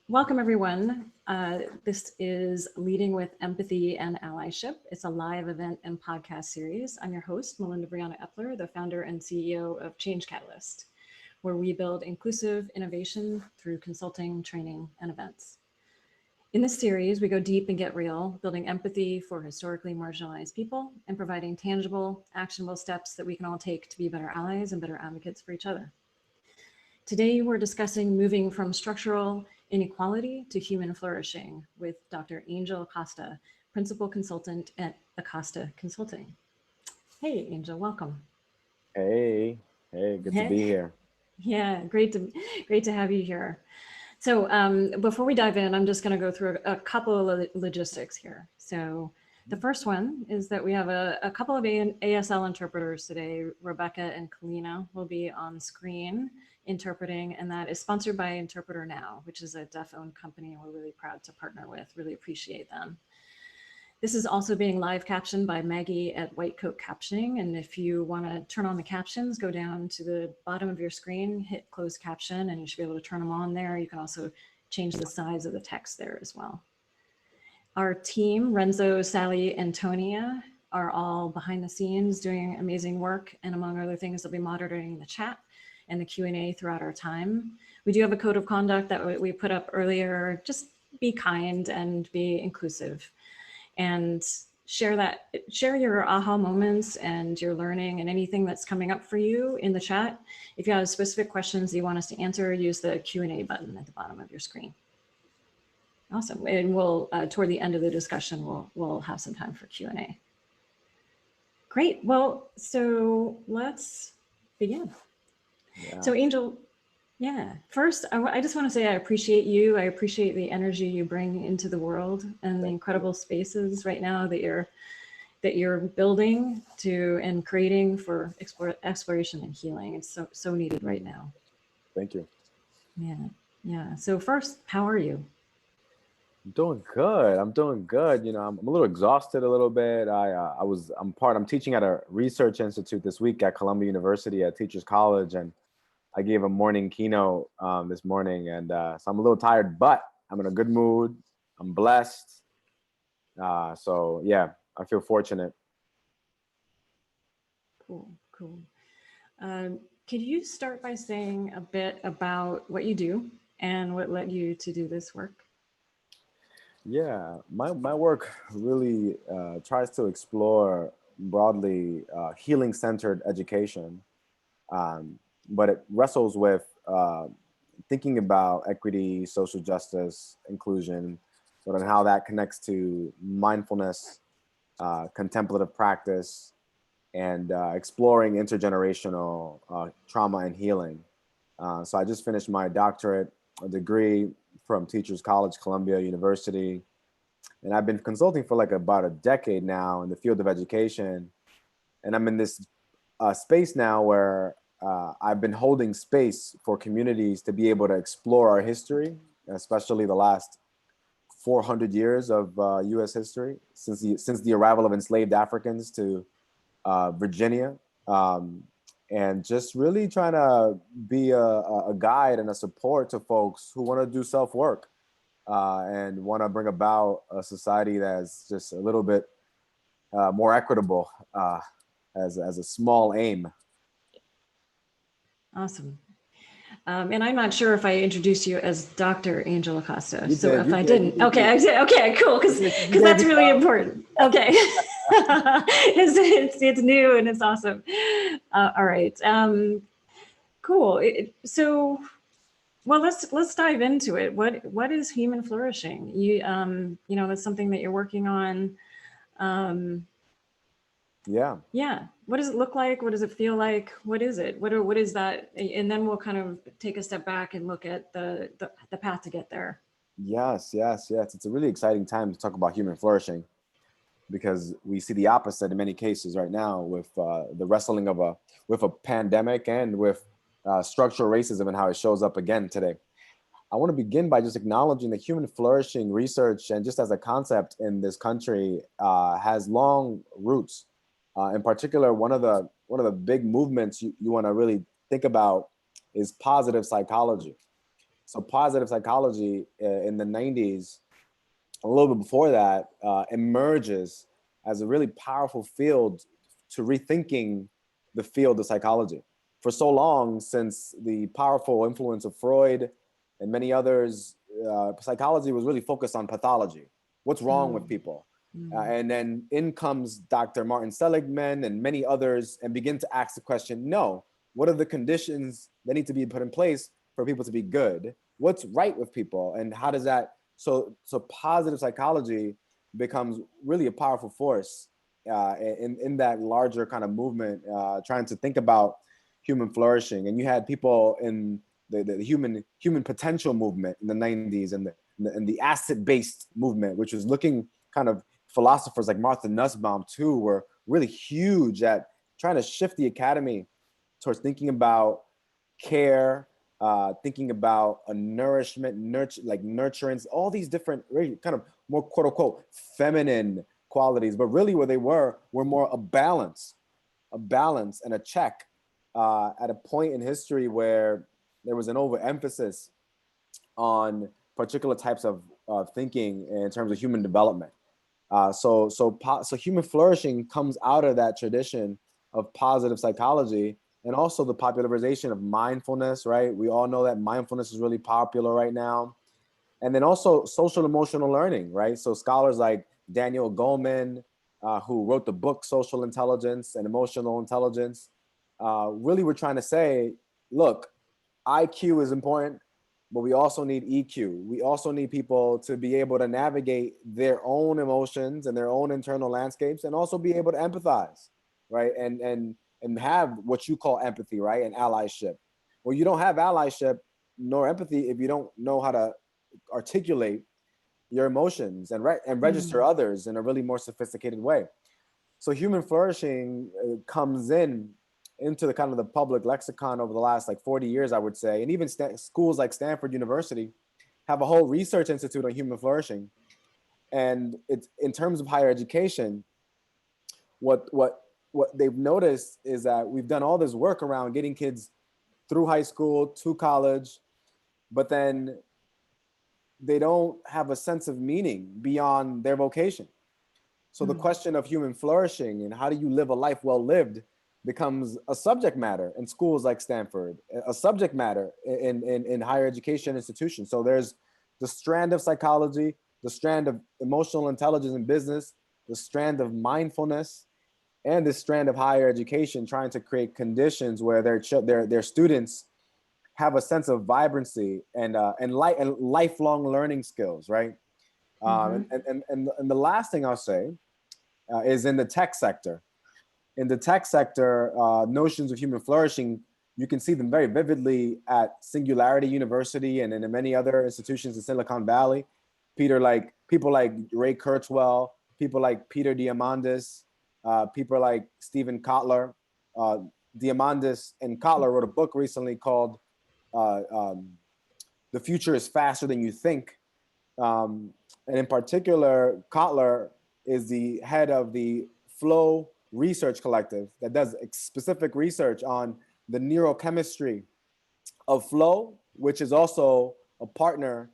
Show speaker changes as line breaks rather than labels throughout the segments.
Welcome, everyone. This is Leading with Empathy and Allyship. It's a live event and podcast series. I'm your host, Melinda Briana Epler, the founder and CEO of Change Catalyst, where we build inclusive innovation through consulting, training, and events. In this series, we go deep and get real, building empathy for historically marginalized people and providing tangible, actionable steps that we can all take to be better allies and better advocates for each other. Today, we're discussing moving from structural inequality to human flourishing with Dr. Angel Acosta, Principal Consultant at Acosta Consulting. Hey, Angel, welcome.
Hey, good to be here.
Yeah, great to have you here. So before we dive in, I'm just going to go through a couple of logistics here. So the first one is that we have a couple of ASL interpreters today. Rebecca and Kalina will be on screen interpreting, and that is sponsored by Interpreter Now, which is a deaf-owned company, and we're really proud to partner with. Really appreciate them. This is also being live captioned by Maggie at White Coat Captioning, and if you want to turn on the captions, go down to the bottom of your screen, hit closed caption, and you should be able to turn them on there. You can also change the size of the text there as well. Our team, Renzo, Sally, and Tonia, are all behind the scenes doing amazing work, and among other things, they'll be monitoring the chat and the Q&A throughout our time. We do have a code of conduct that we put up earlier. Just be kind and be inclusive, and share your aha moments and your learning and anything that's coming up for you in the chat. If you have specific questions you want us to answer, use the Q&A button at the bottom of your screen. Awesome, and we'll toward the end of the discussion, we'll have some time for Q&A. Great, well, so let's begin. Yeah. So Angel, yeah, first, I just want to say I appreciate you. I appreciate the energy you bring into the world and the incredible spaces right now that you're building to and creating for exploration and healing. It's so needed right now.
Thank you.
Yeah. So first, how are you?
I'm doing good. You know, I'm a little exhausted a little bit. I'm teaching at a research institute this week at Columbia University at Teachers College, and I gave a morning keynote this morning, and so I'm a little tired, but I'm in a good mood. I'm blessed. So yeah, I feel fortunate.
Cool. Could you start by saying a bit about what you do and what led you to do this work?
Yeah, my work really tries to explore broadly healing-centered education, but it wrestles with thinking about equity, social justice, inclusion, and how that connects to mindfulness, contemplative practice, and exploring intergenerational trauma and healing. So I just finished my doctorate degree from Teachers College, Columbia University. And I've been consulting for about a decade now in the field of education. And I'm in this space now where I've been holding space for communities to be able to explore our history, especially the last 400 years of US history, since the arrival of enslaved Africans to Virginia. And just really trying to be a guide and a support to folks who want to do self-work and want to bring about a society that's just a little bit more equitable as a small aim.
Awesome. And I'm not sure if I introduced you as Dr. Angel Acosta. I didn't, okay, cool, because that's really important. Okay, it's new and it's awesome. All right, cool. So, well, let's dive into it. What is human flourishing? You know, that's something that you're working on. Yeah. What does it look like? What does it feel like? What is it? What is that? And then we'll kind of take a step back and look at the path to get there.
Yes. It's a really exciting time to talk about human flourishing, because we see the opposite in many cases right now with the wrestling with a pandemic and with structural racism and how it shows up again today. I want to begin by just acknowledging that human flourishing research and just as a concept in this country has long roots. In particular, one of the big movements you want to really think about is positive psychology. So positive psychology in the 90s, a little bit before that, emerges as a really powerful field to rethinking the field of psychology. For so long, since the powerful influence of Freud and many others, psychology was really focused on pathology. What's wrong with people? And then in comes Dr. Martin Seligman and many others and begin to ask the question, no, what are the conditions that need to be put in place for people to be good? What's right with people? And how does that, so positive psychology becomes really a powerful force in that larger kind of movement, trying to think about human flourishing. And you had people in the human potential movement in the 90s and the asset-based movement, which was looking kind of, philosophers like Martha Nussbaum too were really huge at trying to shift the academy towards thinking about care, thinking about a nourishment, nurturance, all these different kind of more quote unquote feminine qualities, but really what they were more a balance and a check at a point in history where there was an overemphasis on particular types of thinking in terms of human development. So human flourishing comes out of that tradition of positive psychology, and also the popularization of mindfulness, right? We all know that mindfulness is really popular right now. And then also social emotional learning, right? So scholars like Daniel Goleman, who wrote the book Social Intelligence and Emotional Intelligence, really were trying to say, look, IQ is important, but we also need EQ. We also need people to be able to navigate their own emotions and their own internal landscapes, and also be able to empathize, right? And have what you call empathy, right? And allyship. Well, you don't have allyship nor empathy if you don't know how to articulate your emotions and register others in a really more sophisticated way. So human flourishing comes into the kind of the public lexicon over the last like 40 years, I would say. And even schools like Stanford University have a whole research institute on human flourishing. And it's in terms of higher education, what they've noticed is that we've done all this work around getting kids through high school to college, but then they don't have a sense of meaning beyond their vocation. So the question of human flourishing and how do you live a life well lived becomes a subject matter in schools like Stanford, a subject matter in higher education institutions. So there's the strand of psychology, the strand of emotional intelligence in business, the strand of mindfulness, and this strand of higher education, trying to create conditions where their students have a sense of vibrancy and lifelong learning skills, right? And the last thing I'll say is in the tech sector. In the tech sector, notions of human flourishing, you can see them very vividly at Singularity University and in many other institutions in Silicon Valley. People like Ray Kurzweil, people like Peter Diamandis, people like Stephen Kotler. Diamandis and Kotler wrote a book recently called The Future is Faster Than You Think. And in particular, Kotler is the head of the Flow Research Collective that does specific research on the neurochemistry of flow, which is also a partner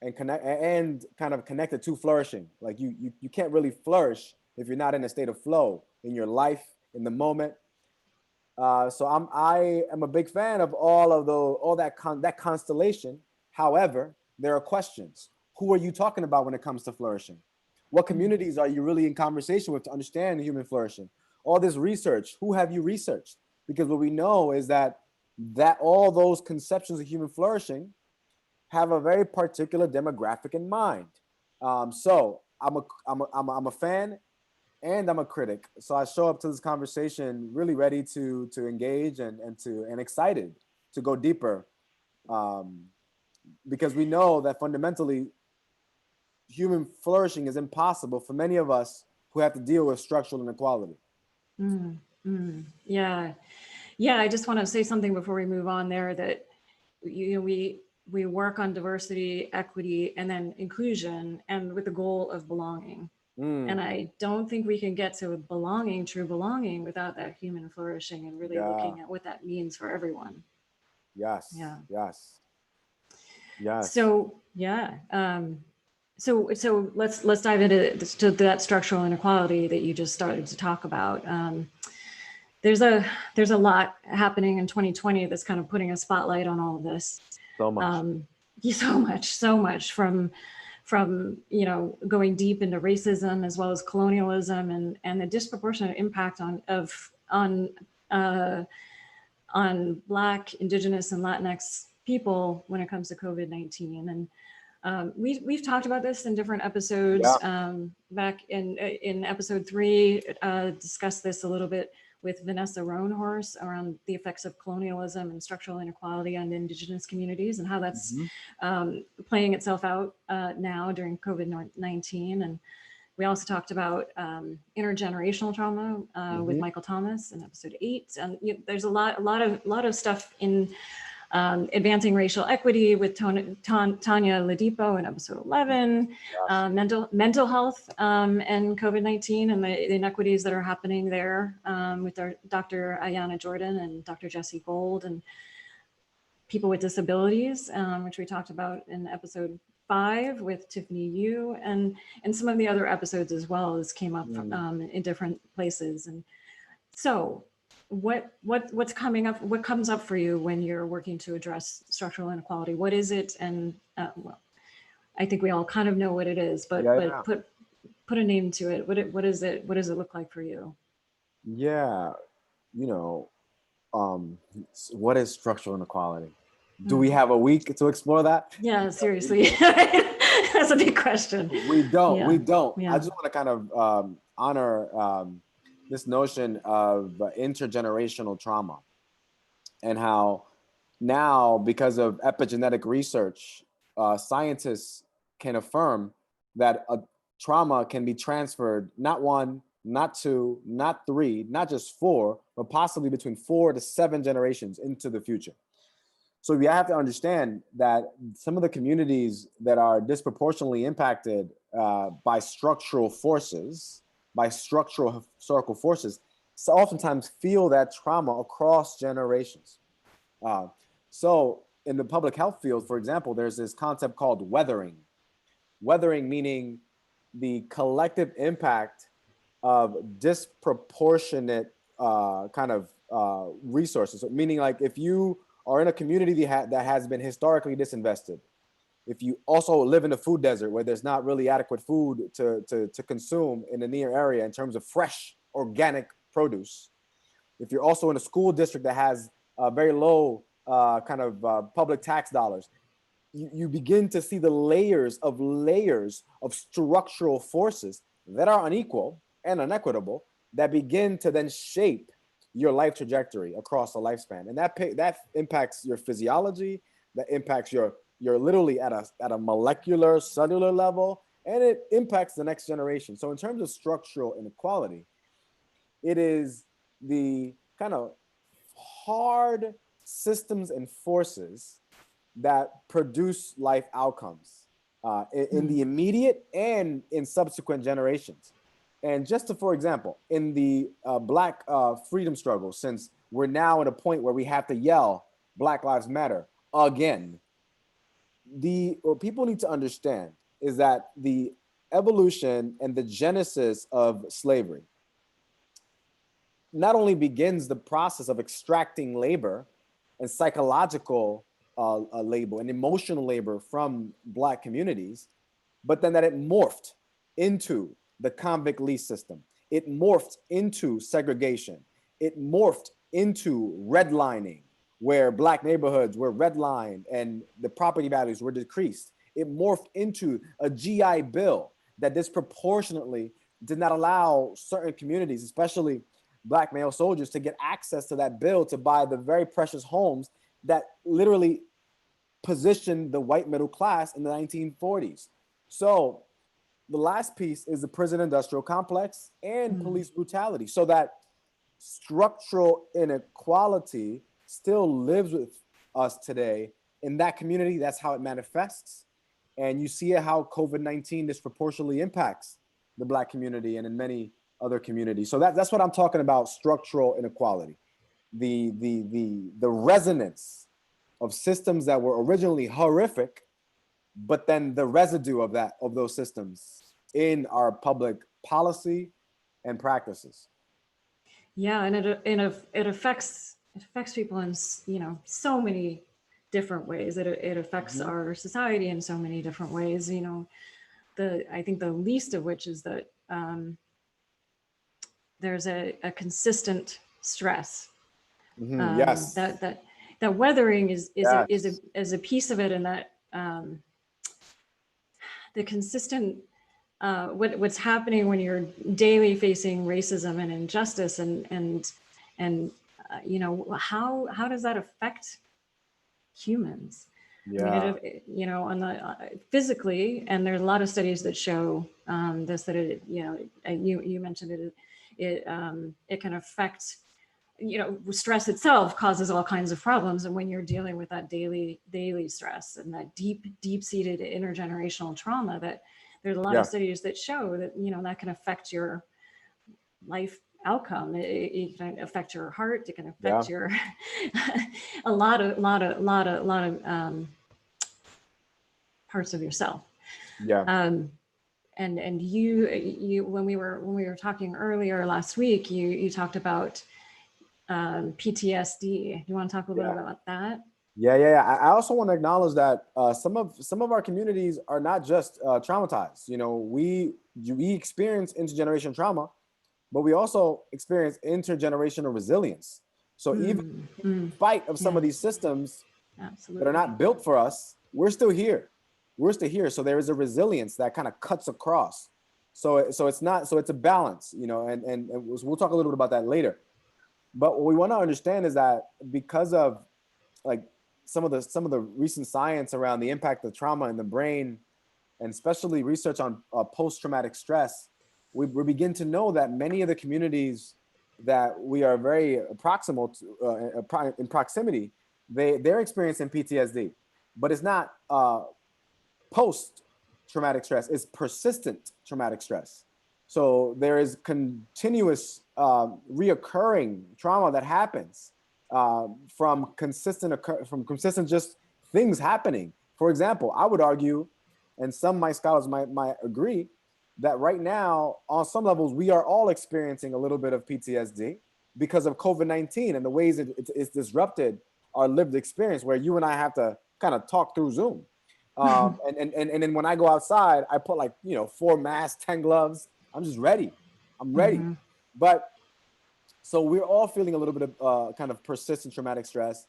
and kind of connected to flourishing. Like you can't really flourish if you're not in a state of flow in your life, in the moment. So I am a big fan of all that constellation. However, there are questions. Who are you talking about when it comes to flourishing? What communities are you really in conversation with to understand human flourishing? All this research, who have you researched? Because what we know is that all those conceptions of human flourishing have a very particular demographic in mind. So I'm a fan and I'm a critic. So I show up to this conversation really ready to engage and excited to go deeper, because we know that fundamentally human flourishing is impossible for many of us who have to deal with structural inequality.
Yeah. I just want to say something before we move on there, that we work on diversity, equity, and then inclusion, and with the goal of belonging. And I don't think we can get to true belonging, without that human flourishing and really looking at what that means for everyone.
Yes.
Yeah.
Yes. Yes.
So yeah, so let's dive into to that structural inequality that you just started to talk about. There's a lot happening in 2020 that's kind of putting a spotlight on all of this.
So much.
Yeah, so much from going deep into racism as well as colonialism and the disproportionate impact uh, on Black, Indigenous, and Latinx people when it comes to COVID-19. And we've talked about this in different episodes.
Yeah.
Back in episode 3, discussed this a little bit with Vanessa Roanhorse around the effects of colonialism and structural inequality on Indigenous communities and how that's playing itself out now during COVID-19. And we also talked about intergenerational trauma with Michael Thomas in episode 8. And there's a lot of stuff in advancing racial equity with Tanya Ladipo in episode 11, mental health and COVID-19 and the inequities that are happening there with our Dr. Ayana Jordan and Dr. Jesse Gold and people with disabilities, which we talked about in episode 5 with Tiffany Yu and some of the other episodes as well as came up in different places. And so what's coming up? What comes up for you when you're working to address structural inequality? What is it? And well, I think we all kind of know what it is, but put a name to it. What is it? What does it look like for you?
Yeah, what is structural inequality? Do we have a week to explore that?
Yeah, seriously. That's a big question.
We don't.
Yeah.
I just want to kind of honor this notion of intergenerational trauma and how now, because of epigenetic research, scientists can affirm that a trauma can be transferred, not 1, not 2, not 3, not just 4, but possibly between 4 to 7 generations into the future. So we have to understand that some of the communities that are disproportionately impacted by structural forces, by structural historical forces, so oftentimes feel that trauma across generations. So in the public health field, for example, there's this concept called weathering. Weathering meaning the collective impact of disproportionate resources. So meaning like if you are in a community that has been historically disinvested, if you also live in a food desert where there's not really adequate food to consume in the near area in terms of fresh organic produce, if you're also in a school district that has very low public tax dollars, you begin to see the layers of structural forces that are unequal and inequitable that begin to then shape your life trajectory across a lifespan. And that impacts your physiology, that impacts you're literally at a molecular, cellular level, and it impacts the next generation. So in terms of structural inequality, it is the kind of hard systems and forces that produce life outcomes in the immediate and in subsequent generations. And for example, in the Black freedom struggle, since we're now at a point where we have to yell Black Lives Matter again, what people need to understand is that the evolution and the genesis of slavery not only begins the process of extracting labor and psychological labor and emotional labor from Black communities, but then that it morphed into the convict lease system. It morphed into segregation. It morphed into redlining, where Black neighborhoods were redlined and the property values were decreased. It morphed into a GI Bill that disproportionately did not allow certain communities, especially Black male soldiers, to get access to that bill to buy the very precious homes that literally positioned the white middle class in the 1940s. So the last piece is the prison industrial complex and police brutality, so that structural inequality still lives with us today in that community. That's how it manifests. And you see how COVID-19 disproportionately impacts the Black community and in many other communities. So that's what I'm talking about, structural inequality. The resonance of systems that were originally horrific but then the residue of those systems in our public policy and practices.
Yeah, and it affects people in so many different ways. It affects
Mhm.
our society in so many different ways. I think the least of which is that there's a consistent stress.
Yes.
That weathering is
Yes.
a piece of it, and that the consistent what's happening when you're daily facing racism and injustice and how does that affect humans? I mean,
Yeah.
on the physically, and there's a lot of studies that show this, that you mentioned it can affect, stress itself causes all kinds of problems. And when you're dealing with that daily stress and that deep seated intergenerational trauma, that there's a lot of studies that show that, that can affect your life outcome. It can affect your heart. It can affect your a lot of parts of yourself.
Yeah.
And you when we were talking earlier last week, you talked about PTSD. You want to talk a little bit about that?
Yeah. I also want to acknowledge that some of our communities are not just traumatized. We experience intergenerational trauma, but we also experience intergenerational resilience. So even in spite of some of these systems that are not built for us, we're still here. We're still here. So there is a resilience that kind of cuts across. So it's a balance, and we'll talk a little bit about that later. But what we want to understand is that because of like some of the recent science around the impact of trauma in the brain, and especially research on post-traumatic stress, we begin to know that many of the communities that we are very proximal to, in proximity, they're experiencing PTSD, but it's not post-traumatic stress, it's persistent traumatic stress. So there is continuous reoccurring trauma that happens from consistent just things happening. For example, I would argue, and some of my scholars might agree, that right now, on some levels, we are all experiencing a little bit of PTSD because of COVID-19 and the ways it's disrupted our lived experience, where you and I have to kind of talk through Zoom. And then when I go outside, I put 4 masks, 10 gloves. I'm just ready. I'm ready. But so we're all feeling a little bit of kind of persistent traumatic stress,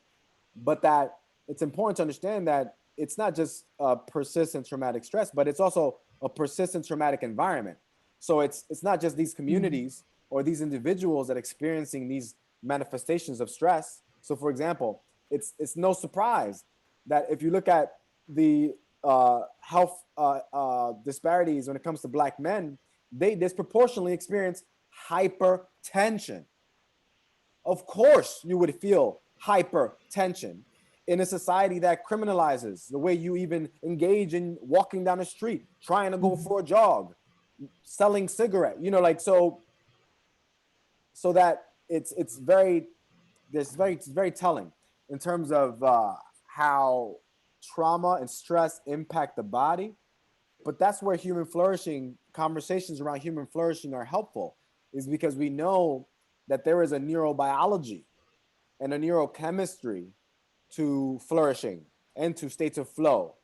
but that it's important to understand that it's not just persistent traumatic stress, but it's also a persistent traumatic environment. So it's not just these communities or these individuals that are experiencing these manifestations of stress. So for example, it's no surprise that if you look at the health disparities when it comes to Black men, they disproportionately experience hypertension. Of course, you would feel hypertension in a society that criminalizes the way you even engage in walking down the street, trying to go for a jog, selling cigarette, so that it's very telling in terms of how trauma and stress impact the body. But that's where conversations around human flourishing are helpful, is because we know that there is a neurobiology and a neurochemistry to flourishing and to states of flow.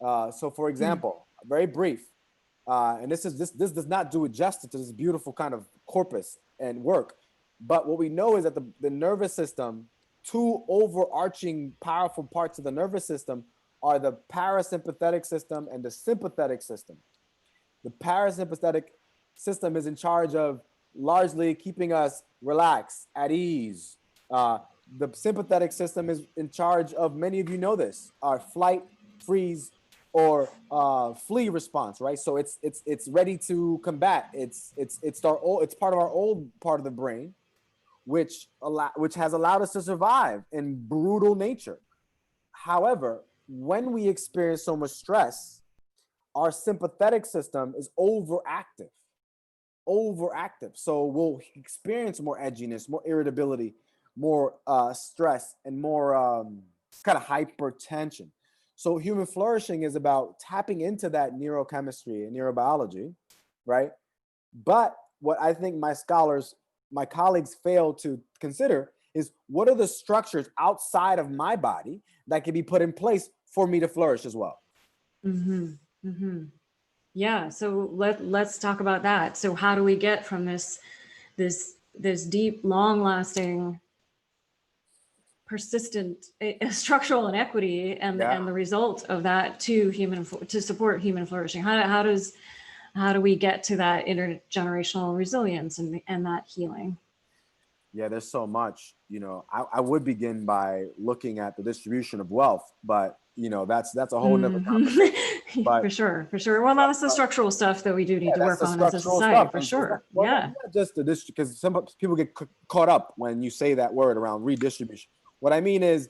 So for example, very brief, and this does not do it justice to this beautiful kind of corpus and work. But what we know is that the nervous system, 2 overarching powerful parts of the nervous system are the parasympathetic system and the sympathetic system. The parasympathetic system is in charge of largely keeping us relaxed, at ease. The sympathetic system is in charge of, many of you know this, our flight, freeze, or flee response, right? So it's ready to combat. It's part of our old part of the brain, which has allowed us to survive in brutal nature. However, when we experience so much stress, our sympathetic system is overactive. So we'll experience more edginess, more irritability, more stress, and more kind of hypertension. So human flourishing is about tapping into that neurochemistry and neurobiology, right? But what I think my colleagues fail to consider is what are the structures outside of my body that can be put in place for me to flourish as well.
Mm-hmm. Mm-hmm. Yeah. So let's talk about that. So how do we get from this deep, long-lasting, persistent structural inequity and the result of that to support human flourishing? How do we get to that intergenerational resilience and that healing?
Yeah, there's so much. I would begin by looking at the distribution of wealth, but that's a whole nother conversation. But
for sure. Well, that's the structural stuff that we do need to
that's
work
the
on as a
structural
society,
stuff.
for
And
sure.
well,
Yeah.
not just the district, because some people get caught up when you say that word around redistribution. What I mean is,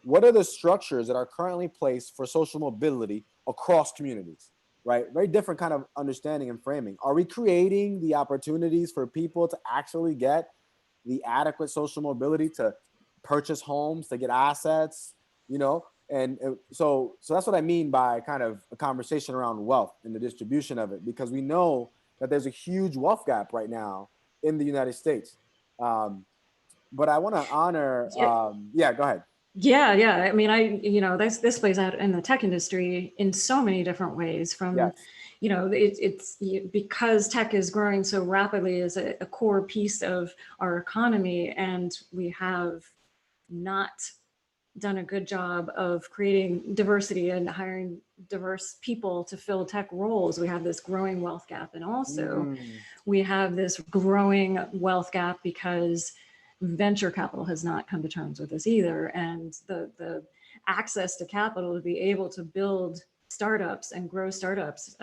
what are the structures that are currently placed for social mobility across communities, right? Very different kind of understanding and framing. Are we creating the opportunities for people to actually get the adequate social mobility to purchase homes, to get assets, and so that's what I mean by kind of a conversation around wealth and the distribution of it, because we know that there's a huge wealth gap right now in the United States. But I want to honor, yeah, go ahead.
Yeah. I mean, this plays out in the tech industry in so many different ways. From,
Yes.
it's because tech is growing so rapidly as a core piece of our economy, and we have not done a good job of creating diversity and hiring diverse people to fill tech roles. We have this growing wealth gap, and also we have this growing wealth gap because venture capital has not come to terms with this either, and the access to capital to be able to build startups and grow startups,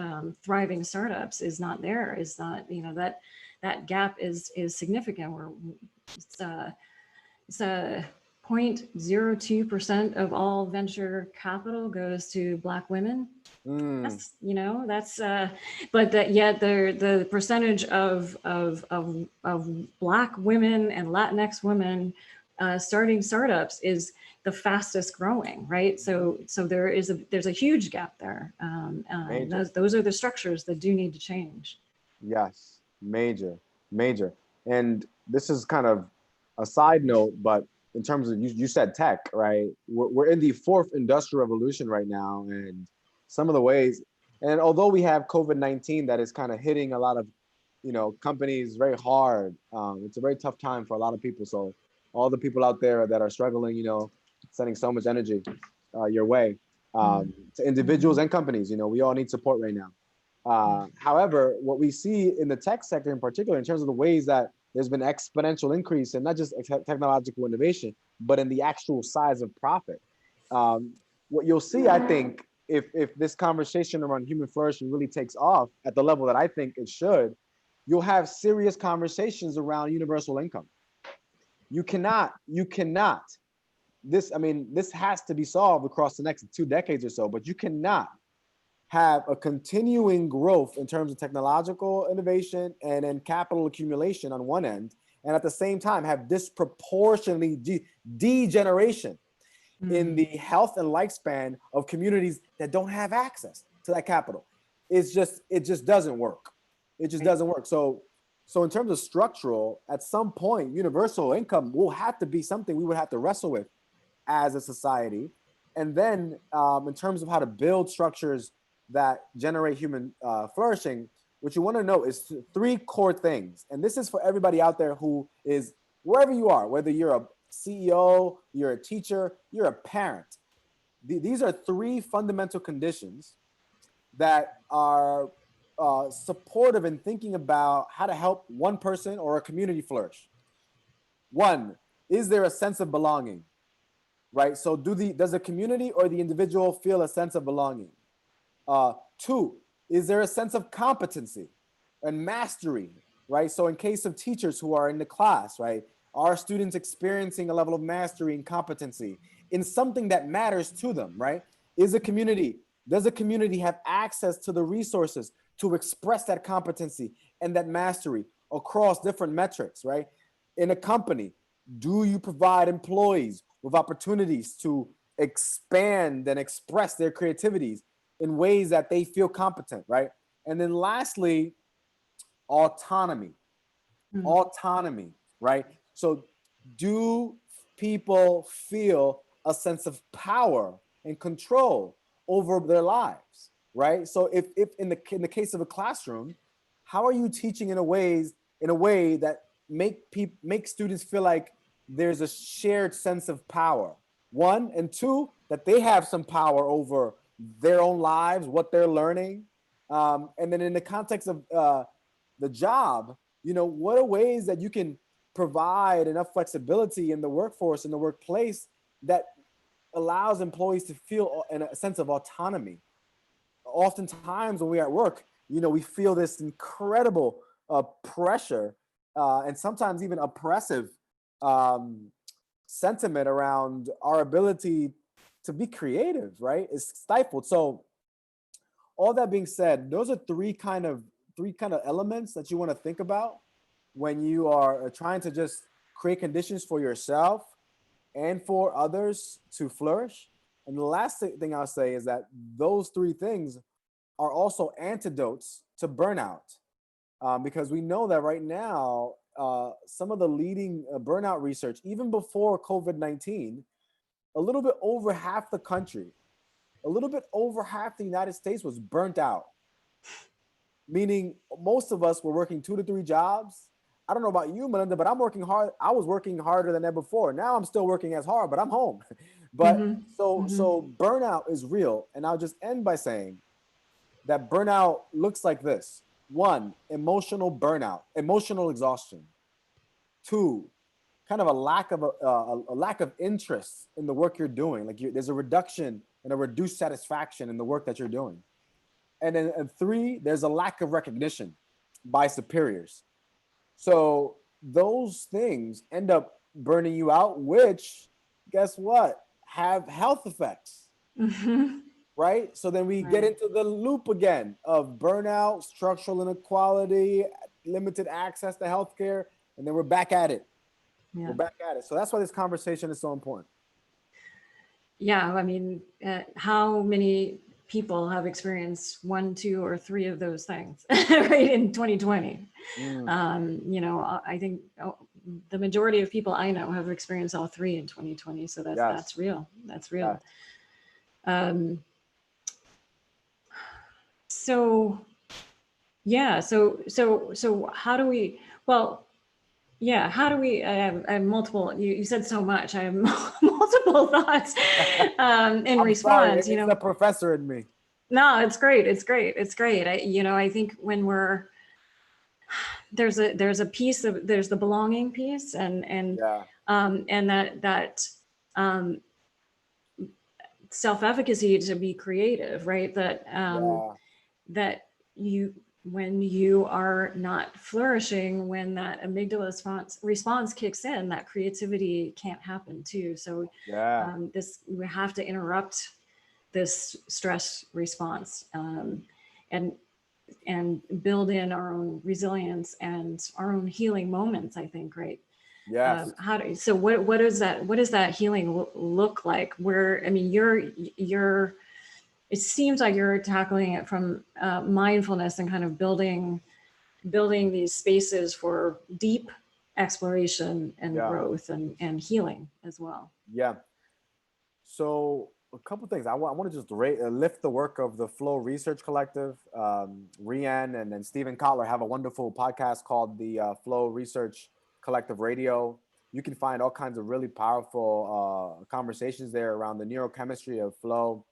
thriving startups, is not there. Is not, that gap is significant. It's 0.02% of all venture capital goes to Black women. That's, but that yet the percentage of Black women and Latinx women starting startups is the fastest growing, right? So there's a huge gap there. Those are the structures that do need to change.
Yes, major. And this is kind of a side note, but in terms of, you said tech, right? We're in the fourth industrial revolution right now, and some of the ways, and although we have COVID-19 that is kind of hitting a lot of, companies very hard, it's a very tough time for a lot of people. So all the people out there that are struggling, sending so much energy your way, to individuals and companies, we all need support right now. However, what we see in the tech sector in particular, in terms of the ways that there's been exponential increase in not just technological innovation, but in the actual size of profit. What you'll see, I think, if this conversation around human flourishing really takes off at the level that I think it should, you'll have serious conversations around universal income. You cannot, this has to be solved across the next 2 decades or so, but you cannot have a continuing growth in terms of technological innovation and then capital accumulation on one end, and at the same time have disproportionately degeneration in the health and lifespan of communities that don't have access to that capital. It just doesn't work. It just doesn't work. So in terms of structural, at some point, universal income will have to be something we would have to wrestle with as a society. And then in terms of how to build structures that generate human flourishing, what you want to know is 3 core things. And this is for everybody out there who is, wherever you are, whether you're a CEO, you're a teacher, you're a parent. These are 3 fundamental conditions that are supportive in thinking about how to help one person or a community flourish. 1, is there a sense of belonging? Right? So does the community or the individual feel a sense of belonging? 2, is there a sense of competency and mastery, right? So in case of teachers who are in the class, right, are students experiencing a level of mastery and competency in something that matters to them, right? Does the community have access to the resources to express that competency and that mastery across different metrics, right? In a company, do you provide employees with opportunities to expand and express their creativities in ways that they feel competent, right? And then lastly, autonomy. Autonomy, right? So do people feel a sense of power and control over their lives, right? So if in the case of a classroom, how are you teaching in a way that make students feel like there's a shared sense of power? One, and two, that they have some power over their own lives, what they're learning. And then in the context of the job, what are ways that you can provide enough flexibility in the workforce, in the workplace, that allows employees to feel a sense of autonomy? Oftentimes when we're at work, we feel this incredible pressure and sometimes even oppressive sentiment around our ability to be creative, right? It's stifled. So all that being said, those are three kind of elements that you want to think about when you are trying to just create conditions for yourself and for others to flourish. And the last thing I'll say is that those three things are also antidotes to burnout, because we know that right now, some of the leading burnout research, even before COVID-19, a little bit over half the country, a little bit over half the United States was burnt out. Meaning most of us were working 2 to 3 jobs. I don't know about you, Melinda, but I'm working hard. I was working harder than ever before. Now I'm still working as hard, but I'm home. But so burnout is real. And I'll just end by saying that burnout looks like this. 1, emotional burnout, emotional exhaustion. 2, kind of a lack of interest in the work you're doing. Like there's a reduction and a reduced satisfaction in the work that you're doing. And then 3, there's a lack of recognition by superiors. So those things end up burning you out, which, guess what, have health effects, right? So then we get into the loop again of burnout, structural inequality, limited access to healthcare, and then we're back at it. We're back at it. So that's why this conversation is so important.
Yeah, I mean, how many people have experienced 1, 2, or 3 of those things, right, in 2020? I think the majority of people I know have experienced all 3 in 2020. So that's real. That's real. So how do we? Well, yeah, how do we? I have multiple. You said so much. I have multiple thoughts in response.
Sorry, it's the professor in me.
No, it's great. It's great. It's great. I think when there's a piece of there's the belonging piece and that self-efficacy to be creative, right? That when you are not flourishing, when that amygdala response kicks in, that creativity can't happen too. So we have to interrupt this stress response and build in our own resilience and our own healing moments, I think, right?
Yes.
What does that healing look like? It seems like you're tackling it from mindfulness and kind of building these spaces for deep exploration and growth and healing as well.
Yeah. So a couple things. I want to just lift the work of the Flow Research Collective. Briana and Stephen Kotler have a wonderful podcast called the Flow Research Collective Radio. You can find all kinds of really powerful conversations there around the neurochemistry of flow.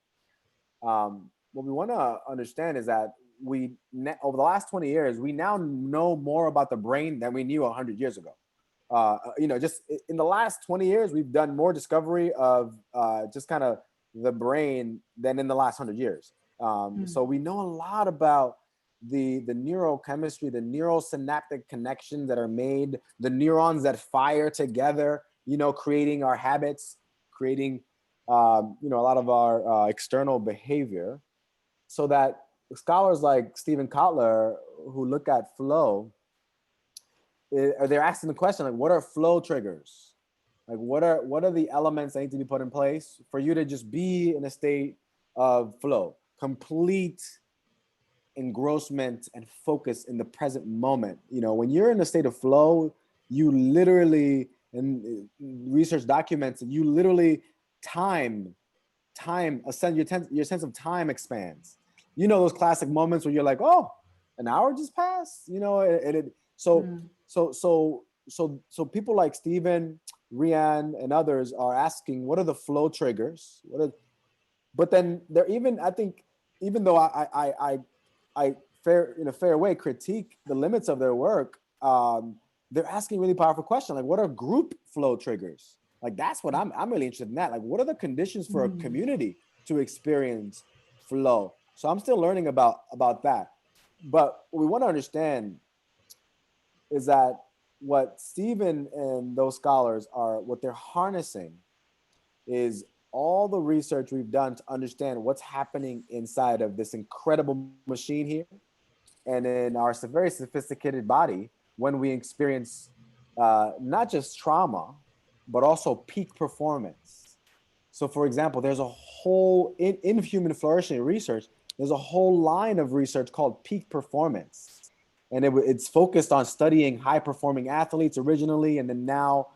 What we want to understand is that over the last 20 years, we now know more about the brain than we knew 100 years ago. Just in the last 20 years, we've done more discovery of just kind of the brain than in the last 100 years. So we know a lot about the neurochemistry, the neurosynaptic connections that are made, the neurons that fire together, creating our habits, creating a lot of our external behavior. So that scholars like Stephen Kotler, who look at flow, they're asking the question, like, what are flow triggers? Like what are the elements that need to be put in place for you to just be in a state of flow, complete engrossment and focus in the present moment. You know, when you're in a state of flow, you literally, and research documents, you literally time ascend, your sense of time expands. You know, those classic moments where you're like, oh, an hour just passed, you know, so
Mm.
so people like Stephen, Rian, and others are asking, what are the flow triggers? But then they're even, I think, even though I fair in a fair way critique the limits of their work, they're asking really powerful questions like, what are group flow triggers? Like that's what I'm really interested in that. Like, what are the conditions for a
Mm.
community to experience flow? So I'm still learning about that. But what we want to understand is that what Stephen and those scholars are, what they're harnessing is all the research we've done to understand what's happening inside of this incredible machine here and in our very sophisticated body when we experience not just trauma, but also peak performance. So, for example, there's a whole, in human flourishing research, there's a whole line of research called peak performance. And it's focused on studying high performing athletes originally, and then now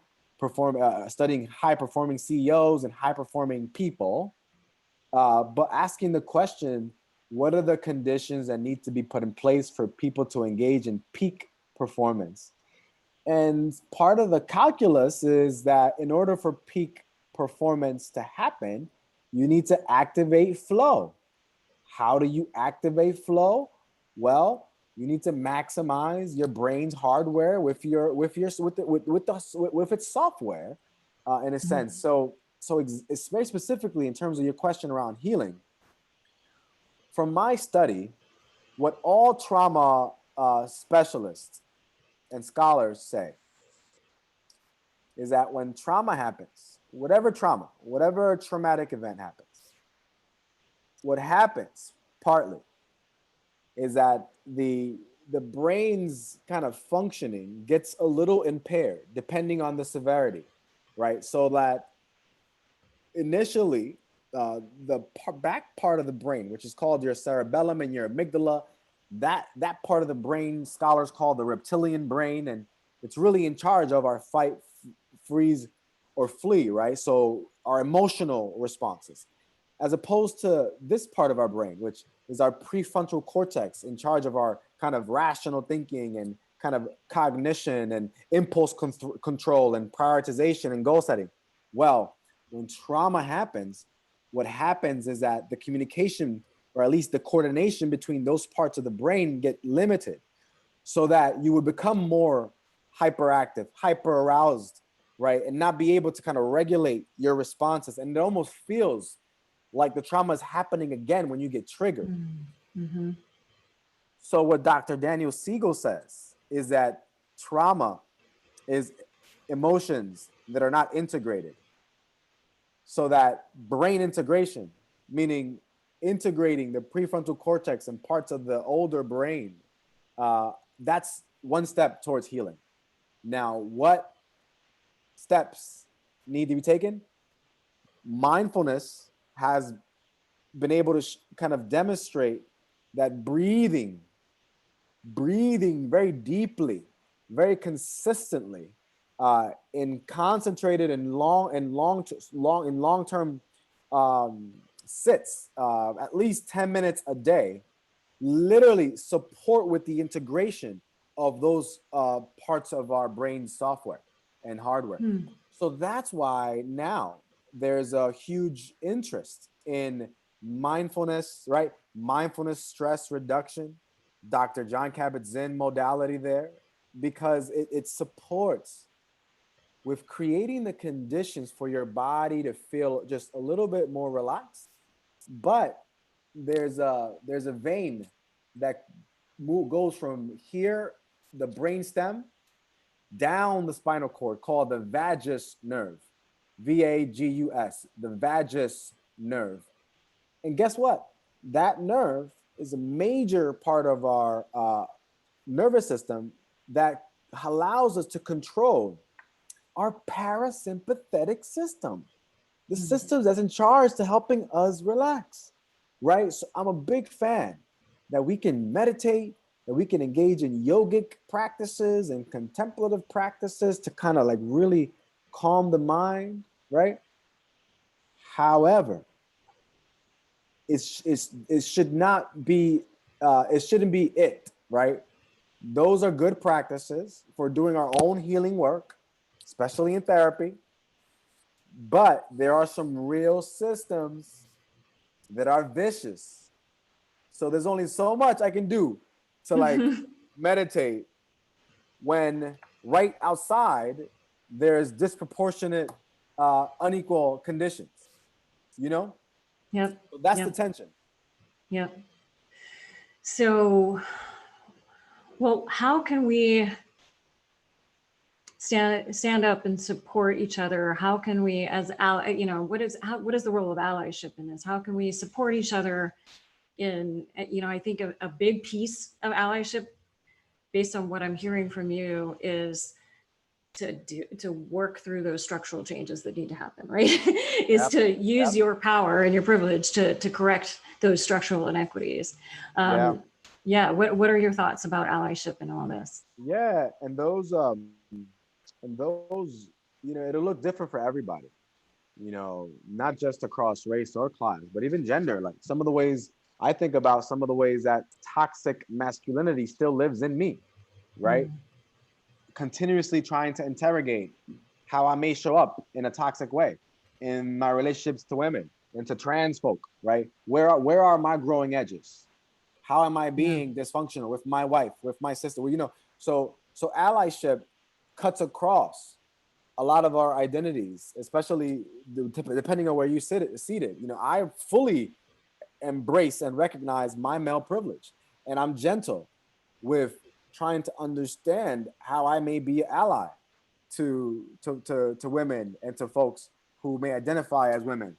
studying high performing CEOs and high performing people, but asking the question, what are the conditions that need to be put in place for people to engage in peak performance? And part of the calculus is that in order for peak performance to happen, you need to activate flow. How do you activate flow? Well, you need to maximize your brain's hardware with its software, in a sense. So it's very specifically in terms of your question around healing. From my study, what all trauma specialists and scholars say is that when trauma happens, whatever traumatic event happens, what happens partly is that the brain's kind of functioning gets a little impaired depending on the severity, right? So that initially, the back part of the brain, which is called your cerebellum and your amygdala, that part of the brain scholars call the reptilian brain, and it's really in charge of our fight, freeze, or flee, right? So our emotional responses, as opposed to this part of our brain, which is our prefrontal cortex, in charge of our kind of rational thinking and kind of cognition and impulse control and prioritization and goal setting. Well, when trauma happens, what happens is that the communication, or at least the coordination between those parts of the brain, get limited, so that you would become more hyperactive, hyper aroused, right? And not be able to kind of regulate your responses. And it almost feels like the trauma is happening again when you get triggered.
Mm-hmm.
So what Dr. Daniel Siegel says is that trauma is emotions that are not integrated. So that brain integration, meaning integrating the prefrontal cortex and parts of the older brain, that's one step towards healing. Now, what steps need to be taken? Mindfulness has been able to kind of demonstrate that breathing very deeply, very consistently, in concentrated and long-term sits, at least 10 minutes a day, literally support with the integration of those parts of our brain software and hardware.
Mm.
So that's why now there's a huge interest in mindfulness, right? Mindfulness stress reduction, Dr. John Kabat-Zinn modality there, because it supports with creating the conditions for your body to feel just a little bit more relaxed. But there's a vein that goes from here, the brain stem, down the spinal cord, called the vagus nerve, vagus, the vagus nerve. And guess what? That nerve is a major part of our nervous system that allows us to control our parasympathetic system, the system that's in charge to helping us relax, right? So I'm a big fan that we can meditate, that we can engage in yogic practices and contemplative practices to kind of like really calm the mind, right? However, it should not be, it shouldn't be it, right? Those are good practices for doing our own healing work, especially in therapy. But there are some real systems that are vicious. So there's only so much I can do to like meditate when right outside there's disproportionate, unequal conditions, you know?
Yep.
So that's
Yep.
the tension.
Yep. So, well, how can we stand up and support each other? How can we, as you know, what is the role of allyship in this? How can we support each other in, you know, I think a big piece of allyship, based on what I'm hearing from you, is to work through those structural changes that need to happen, right? Is
Yep.
to use
Yep.
your power and your privilege to correct those structural inequities. Yeah. What are your thoughts about allyship and all this?
Yeah, and those, you know, it'll look different for everybody. You know, not just across race or class, but even gender. Like some of the ways I think about some of the ways that toxic masculinity still lives in me, right? Continuously trying to interrogate how I may show up in a toxic way in my relationships to women and to trans folk, right? Where are my growing edges? How am I being dysfunctional with my wife, with my sister? Well, you know, so allyship cuts across a lot of our identities, especially depending on where you seated. You know, I fully embrace and recognize my male privilege, and I'm gentle with trying to understand how I may be an ally to women and to folks who may identify as women.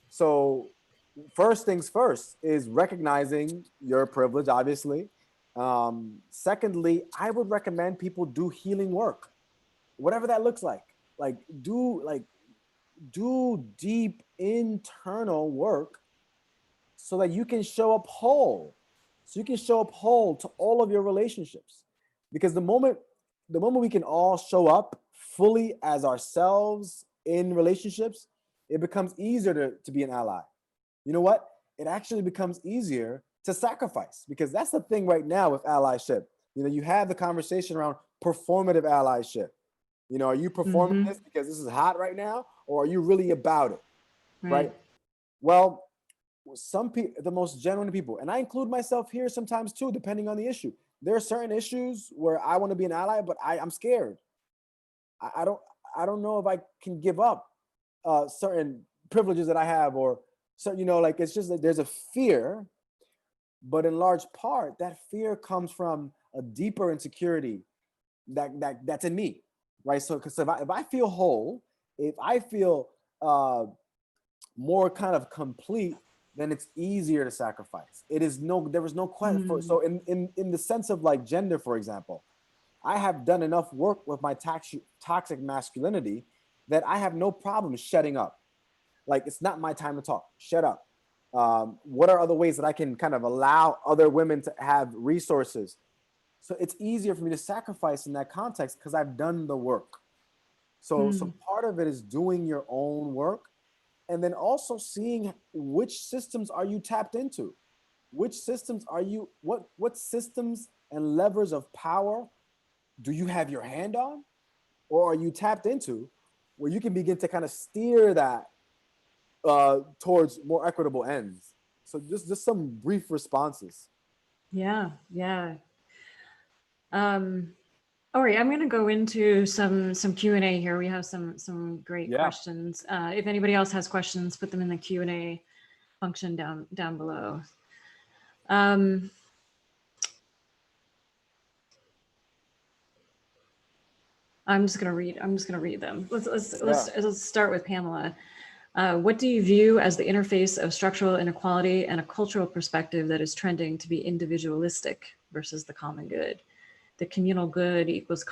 So first things first is recognizing your privilege, obviously. Secondly, I would recommend people do healing work, whatever that looks like. Do deep internal work so that you can show up whole. So you can show up whole to all of your relationships. Because the moment we can all show up fully as ourselves in relationships, it becomes easier to be an ally. You know what? It actually becomes easier to sacrifice, because that's the thing right now with allyship. You know, you have the conversation around performative allyship. You know, are you performing this because this is hot right now, or are you really about it? Right? Well, some people, the most genuine people, and I include myself here sometimes too, depending on the issue. There are certain issues where I want to be an ally, but I'm scared. I don't know if I can give up certain privileges that I have, or so, you know, like, it's just that there's a fear, but in large part that fear comes from a deeper insecurity that's in me, right? So because if I feel whole, if I feel more kind of complete, then it's easier to sacrifice. There was no question for, so in the sense of like gender, for example, I have done enough work with my toxic masculinity that I have no problem shutting up. Like, it's not my time to talk. Shut up. What are other ways that I can kind of allow other women to have resources? So it's easier for me to sacrifice in that context because I've done the work. So part of it is doing your own work, and then also seeing which systems are you tapped into, which systems are you, what systems and levers of power do you have your hand on, or are you tapped into, where you can begin to kind of steer that towards more equitable ends. So just some brief responses.
Yeah. All right, I'm going to go into some Q&A here. We have some great questions. If anybody else has questions, put them in the Q&A function down below. I'm just going to read them. Let's start with Pamela. What do you view as the interface of structural inequality and a cultural perspective that is trending to be individualistic versus the common good? The communal good equals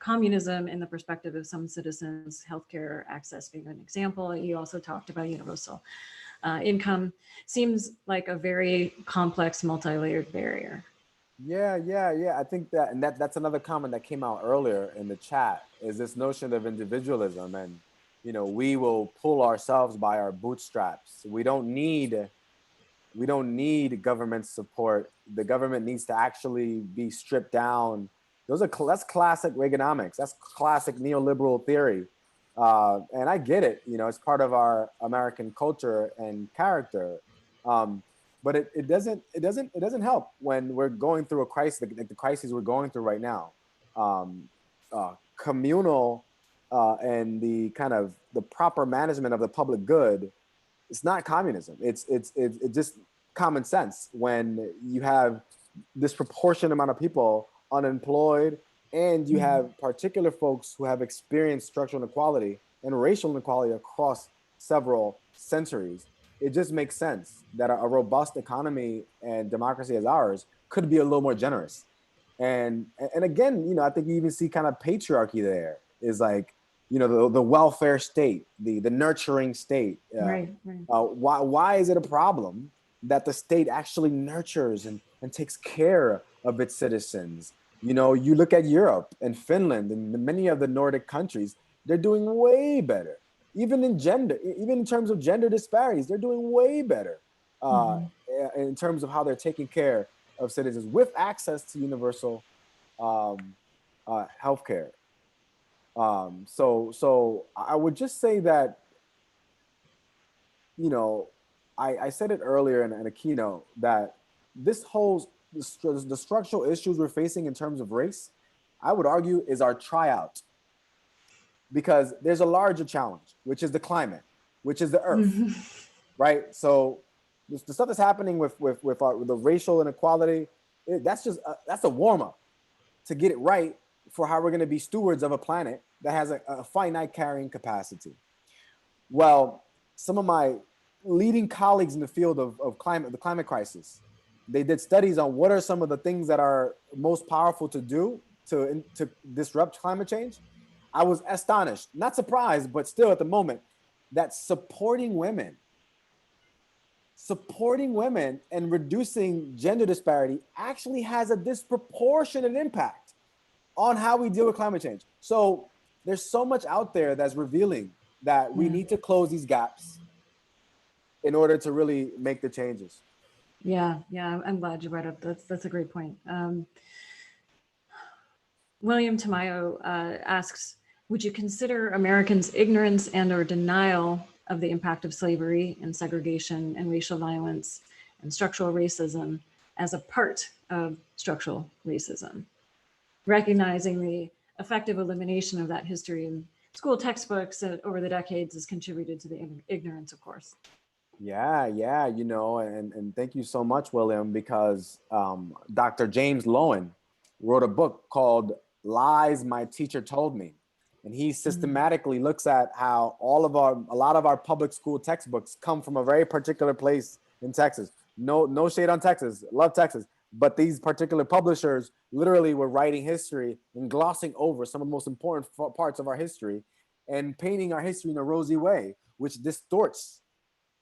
communism in the perspective of some citizens, healthcare access being an example. You also talked about universal income. Seems like a very complex, multi-layered barrier.
Yeah. I think that, and that's another comment that came out earlier in the chat, is this notion of individualism. And, we will pull ourselves by our bootstraps. We don't need government support. The government needs to actually be stripped down. That's classic Reaganomics. That's classic neoliberal theory. And I get it, it's part of our American culture and character. But it doesn't help when we're going through a crisis, like the crises we're going through right now. Communal and the kind of the proper management of the public good. It's not communism. It's just common sense. When you have disproportionate amount of people unemployed, and you have particular folks who have experienced structural inequality and racial inequality across several centuries, it just makes sense that a robust economy and democracy as ours could be a little more generous. And again, I think you even see kind of patriarchy there, is like, the welfare state, the nurturing state.
Right.
Why is it a problem that the state actually nurtures and takes care of its citizens? You look at Europe and Finland and many of the Nordic countries, they're doing way better. Even in terms of gender disparities, they're doing way better in terms of how they're taking care of citizens with access to universal healthcare. So I would just say that, I said it earlier in a keynote, that the structural issues we're facing in terms of race, I would argue, is our tryout. Because there's a larger challenge, which is the climate, which is the earth, right? So the stuff that's happening with the racial inequality, that's a warm up to get it right for how we're going to be stewards of a planet that has a finite carrying capacity. Well, some of my leading colleagues in the field of the climate crisis, they did studies on what are some of the things that are most powerful to do to disrupt climate change. I was astonished, not surprised, but still at the moment, that supporting women and reducing gender disparity actually has a disproportionate impact on how we deal with climate change. So there's so much out there that's revealing that we need to close these gaps in order to really make the changes.
Yeah, I'm glad you brought up. That's a great point. William Tamayo asks, would you consider Americans' ignorance and or denial of the impact of slavery and segregation and racial violence and structural racism as a part of structural racism? Recognizing the effective elimination of that history in school textbooks over the decades has contributed to the ignorance, of course.
Yeah, and thank you so much, William, because Dr. James Lowen wrote a book called Lies My Teacher Told Me. And he systematically looks at how a lot of our public school textbooks come from a very particular place in Texas. No shade on Texas, love Texas. But these particular publishers literally were writing history and glossing over some of the most important parts of our history and painting our history in a rosy way, which distorts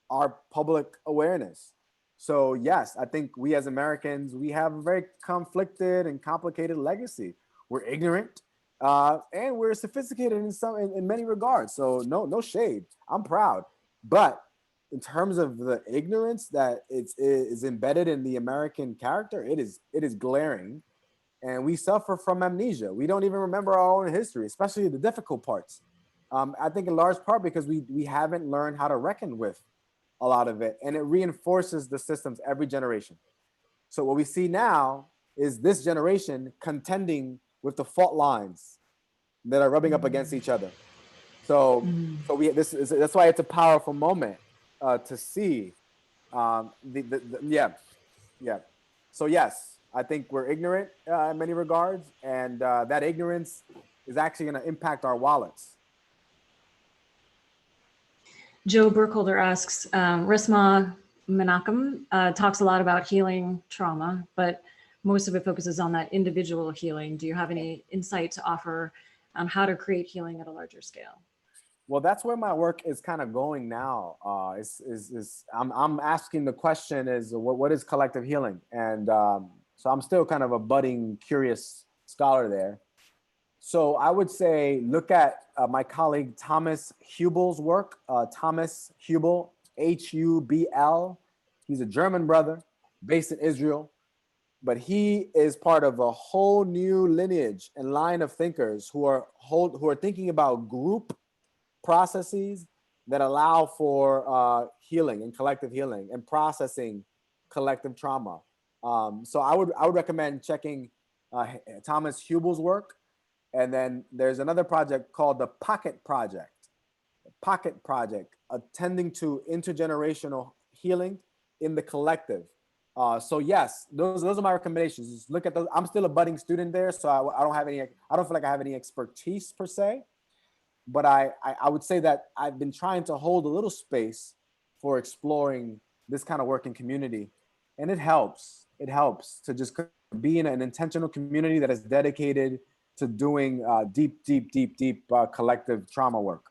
our public awareness. So yes, I think we as Americans, we have a very conflicted and complicated legacy. We're ignorant and we're sophisticated in many regards. So no shade. I'm proud. But in terms of the ignorance that is embedded in the American character, it is glaring, and we suffer from amnesia. We don't even remember our own history, especially the difficult parts. I think in large part because we haven't learned how to reckon with a lot of it, and it reinforces the systems every generation. So what we see now is this generation contending with the fault lines that are rubbing up against each other. So that's why it's a powerful moment to see. So yes, I think we're ignorant in many regards, and that ignorance is actually going to impact our wallets.
Joe Burkholder asks, Resma Menachem talks a lot about healing trauma, but most of it focuses on that individual healing. Do you have any insight to offer on how to create healing at a larger scale?
Well, that's where my work is kind of going now. I'm asking the question is what is collective healing? And so I'm still kind of a budding, curious scholar there. So I would say, look at my colleague Thomas Hubel's work. Thomas Hubel, Hubl. He's a German brother based in Israel, but he is part of a whole new lineage and line of thinkers who are thinking about group processes that allow for healing and collective healing and processing collective trauma. So I would recommend checking Thomas Hubel's work. And then there's another project called the Pocket Project. The Pocket Project, attending to intergenerational healing in the collective. So yes, those are my recommendations. Just look at those. I'm still a budding student there, so I don't feel like I have any expertise per se. But I would say that I've been trying to hold a little space for exploring this kind of work in community. And it helps. It helps to just be in an intentional community that is dedicated to doing deep collective trauma work.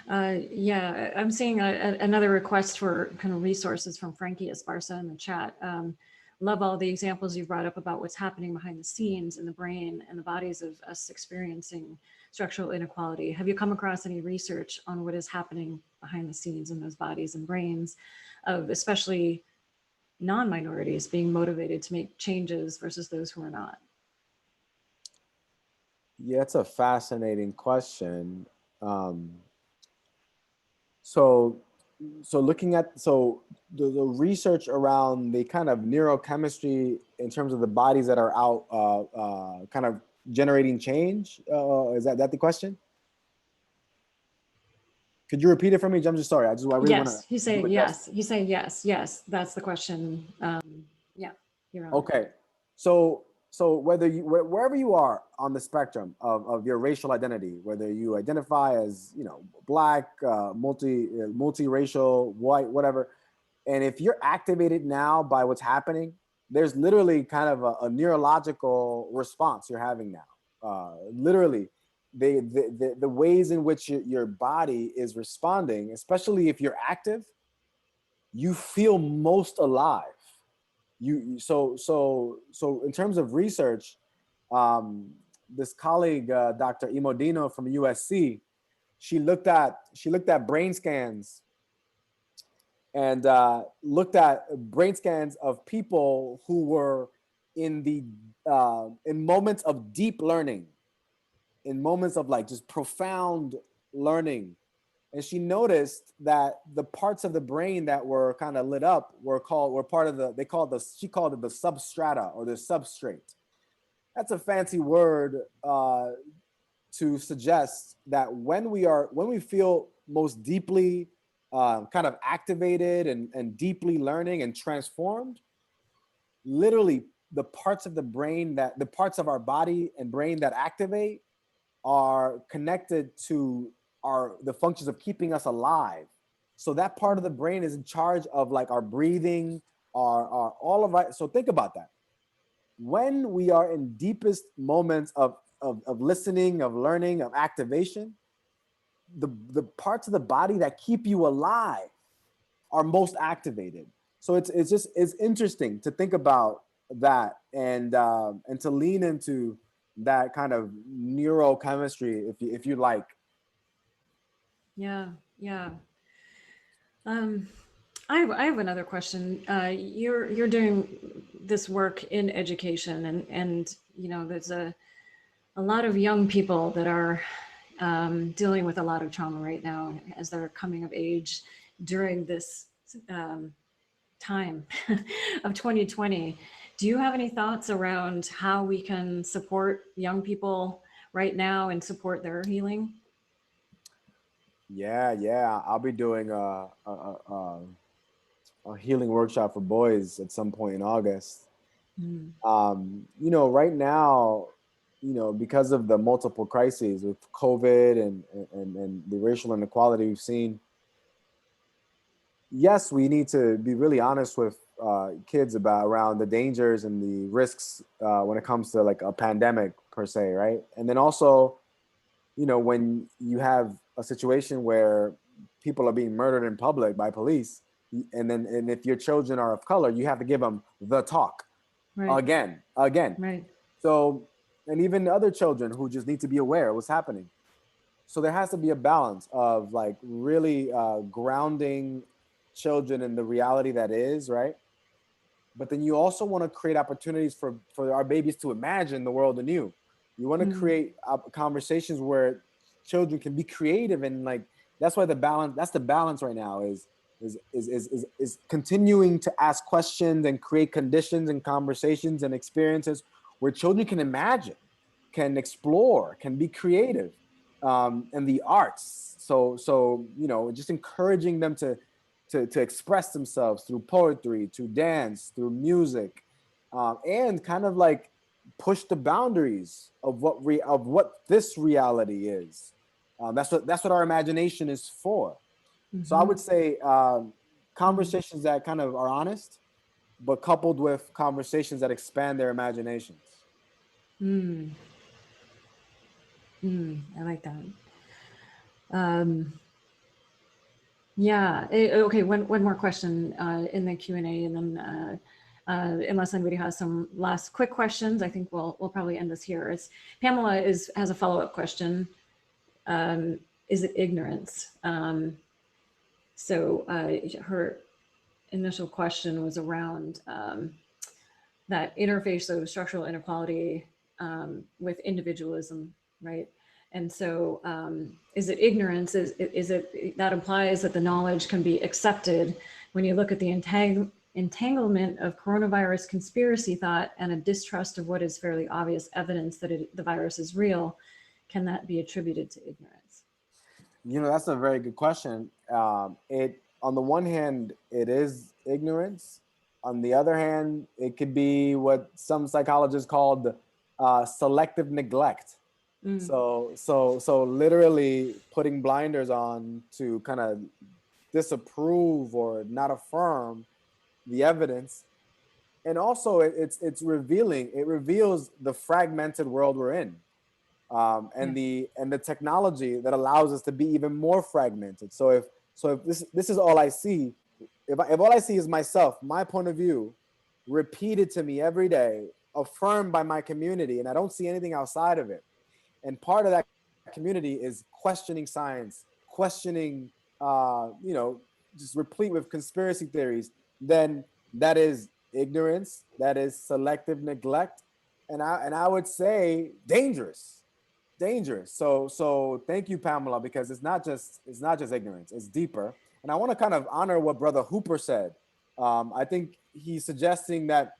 Yeah, I'm seeing another request for kind of resources from Frankie Esparza in the chat. Love all the examples you brought up about what's happening behind the scenes in the brain and the bodies of us experiencing structural inequality. Have you come across any research on what is happening behind the scenes in those bodies and brains of especially non-minorities being motivated to make changes versus those who are not?
Yeah, it's a fascinating question. So looking at the research around the kind of neurochemistry in terms of the bodies that are out kind of generating change, is that the question? Could you repeat it for me? I'm just sorry. I really want to.
Yes, he's saying yes. He's saying yes. Yes, that's the question. Yeah, you're on.
Okay, so wherever you are on the spectrum of your racial identity, whether you identify as Black, multiracial, white, whatever, and if you're activated now by what's happening, there's literally kind of a neurological response you're having now. Literally, the ways in which your body is responding, especially if you're active, you feel most alive. So in terms of research, this colleague, Dr. Imodino from USC, she looked at brain scans and looked at brain scans of people who were in moments of deep learning, in moments of like just profound learning. And she noticed that the parts of the brain that were kind of lit up were part of she called it the substrata or the substrate. That's a fancy word to suggest that when we feel most deeply kind of activated and deeply learning and transformed, literally the parts of our body and brain that activate are connected to the functions of keeping us alive. So that part of the brain is in charge of like our breathing, our all of our. So think about that. When we are in deepest moments of listening, of learning, of activation, the parts of the body that keep you alive are most activated. So it's interesting to think about that and to lean into that kind of neurochemistry, if you like.
Yeah. I have another question. You're doing this work in education, and there's a lot of young people that are dealing with a lot of trauma right now as they're coming of age during this time of 2020. Do you have any thoughts around how we can support young people right now and support their healing?
Yeah. I'll be doing a healing workshop for boys at some point in August. Right now, because of the multiple crises with COVID and the racial inequality we've seen, yes, we need to be really honest with kids about around the dangers and the risks when it comes to like a pandemic per se, right? And then also, you know, when you have a situation where people are being murdered in public by police, and if your children are of color, you have to give them the talk again.
Right.
So, and even other children who just need to be aware of what's happening. So there has to be a balance of like really grounding children in the reality that is, right? But then you also want to create opportunities for our babies to imagine the world anew. You want to create conversations where children can be creative, and like that's why that's the balance right now is continuing to ask questions and create conditions and conversations and experiences where children can imagine, can explore, can be creative, and the arts. So you know, just encouraging them to express themselves through poetry, to dance, through music, and kind of like push the boundaries of what this reality is. That's what our imagination is for. So I would say conversations that kind of are honest, but coupled with conversations that expand their imaginations.
I like that. Yeah. Okay. One more question in the Q&A, and then unless anybody has some last quick questions, I think we'll probably end this here. Pamela has a follow-up question. Is it ignorance? So her initial question was around that interface of structural inequality with individualism, right? And so is it ignorance? Is it that implies that the knowledge can be accepted when you look at the entanglement of coronavirus conspiracy thought and a distrust of what is fairly obvious evidence that the virus is real? Can that be attributed to ignorance?
You know, that's a very good question. It, on the one hand, it is ignorance. On the other hand, it could be what some psychologists called selective neglect. So literally putting blinders on to kind of disapprove or not affirm the evidence. And also it's revealing, it reveals the fragmented world we're in. And the technology that allows us to be even more fragmented. So if this is all I see, if all I see is myself, my point of view, repeated to me every day, affirmed by my community, and I don't see anything outside of it. And part of that community is questioning science, questioning, you know, just replete with conspiracy theories. Then that is ignorance. That is selective neglect, and I would say dangerous. So thank you, Pamela, because it's not just ignorance, it's deeper. And I want to kind of honor what Brother Hooper said. I think he's suggesting that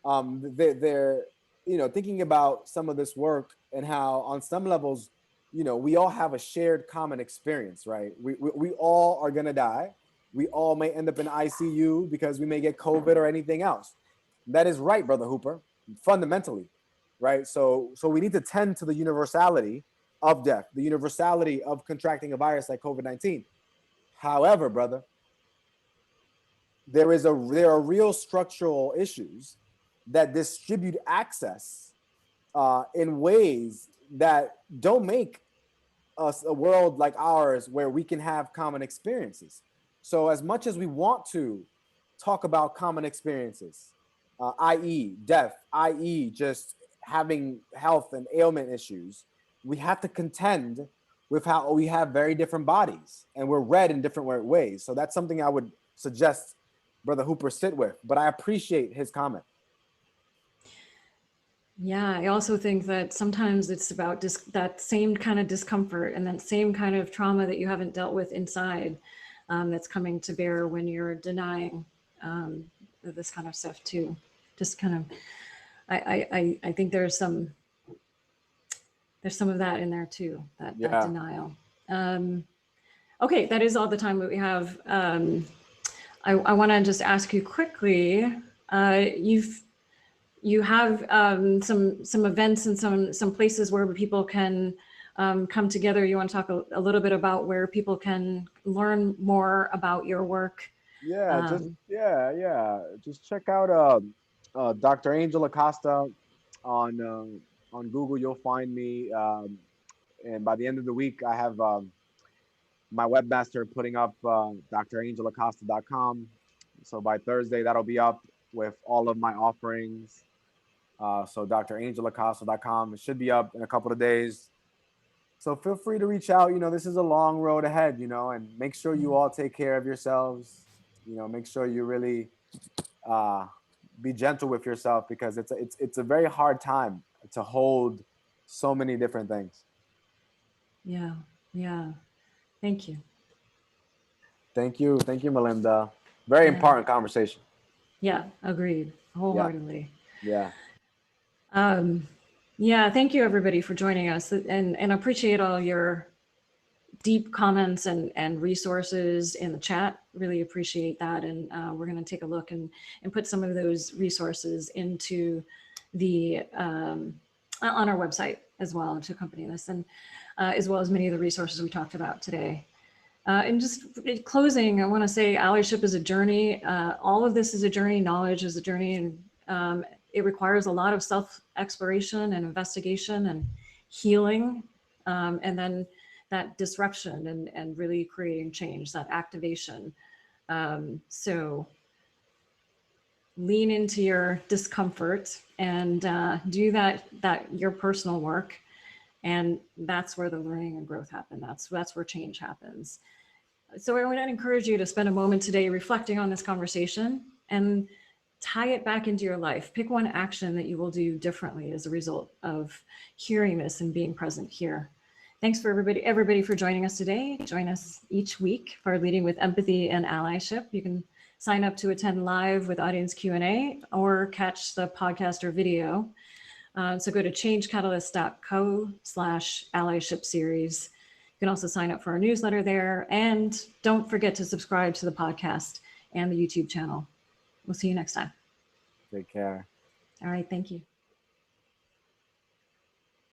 they're you know, thinking about some of this work and how on some levels, you know, we all have a shared common experience, right? We all are gonna die. We all may end up in ICU because we may get COVID or anything else. That is right, Brother Hooper, fundamentally. Right, so we need to tend to the universality of death, the universality of contracting a virus like COVID-19. However, brother, there are real structural issues that distribute access in ways that don't make us a world like ours where we can have common experiences. So as much as we want to talk about common experiences, i.e. death, i.e. just having health and ailment issues, we have to contend with how we have very different bodies and we're read in different ways. So that's something I would suggest Brother Hooper sit with, but I appreciate his comment.
Yeah, I also think that sometimes it's about that same kind of discomfort and that same kind of trauma that you haven't dealt with inside that's coming to bear when you're denying this kind of stuff too. Just kind of, I think there's some of that in there too, that denial. Okay, that is all the time that we have. I want to just ask you quickly, you have some events and some places where people can come together. You want to talk a little bit about where people can learn more about your work
Yeah, just
Um,
just check out Dr. Angel Acosta on Google. You'll find me. And by the end of the week, I have my webmaster putting up drangelacosta.com. So by Thursday, that'll be up with all of my offerings. So drangelacosta.com. It should be up in a couple of days. So feel free to reach out. This is a long road ahead, and make sure you all take care of yourselves. Make sure you really uh, be gentle with yourself, because it's a very hard time to hold so many different things.
yeah, yeah. Thank you.
Thank you, Melinda. Very
Yeah,
important conversation.
yeah, agreed,
Yeah,
wholeheartedly.
yeah,
Um, yeah, thank you everybody for joining us, and appreciate all your deep comments and resources in the chat. Really appreciate that. And we're going to take a look and put some of those resources into the on our website as well to accompany this, and as well as many of the resources we talked about today. And just in closing, I want to say allyship is a journey. All of this is a journey. Knowledge is a journey, and it requires a lot of self-exploration and investigation and healing, and then that disruption and really creating change, that activation. So lean into your discomfort and do that your personal work, and that's where the learning and growth happen. That's where change happens. So I want to encourage you to spend a moment today reflecting on this conversation and tie it back into your life. Pick one action that you will do differently as a result of hearing this and being present here. Thanks for everybody for joining us today. Join us each week for Leading with Empathy and Allyship. You can sign up to attend live with audience Q&A or catch the podcast or video. So go to changecatalyst.co/allyship series. You can also sign up for our newsletter there. And don't forget to subscribe to the podcast and the YouTube channel. We'll see you next time.
take care.
All right. Thank you.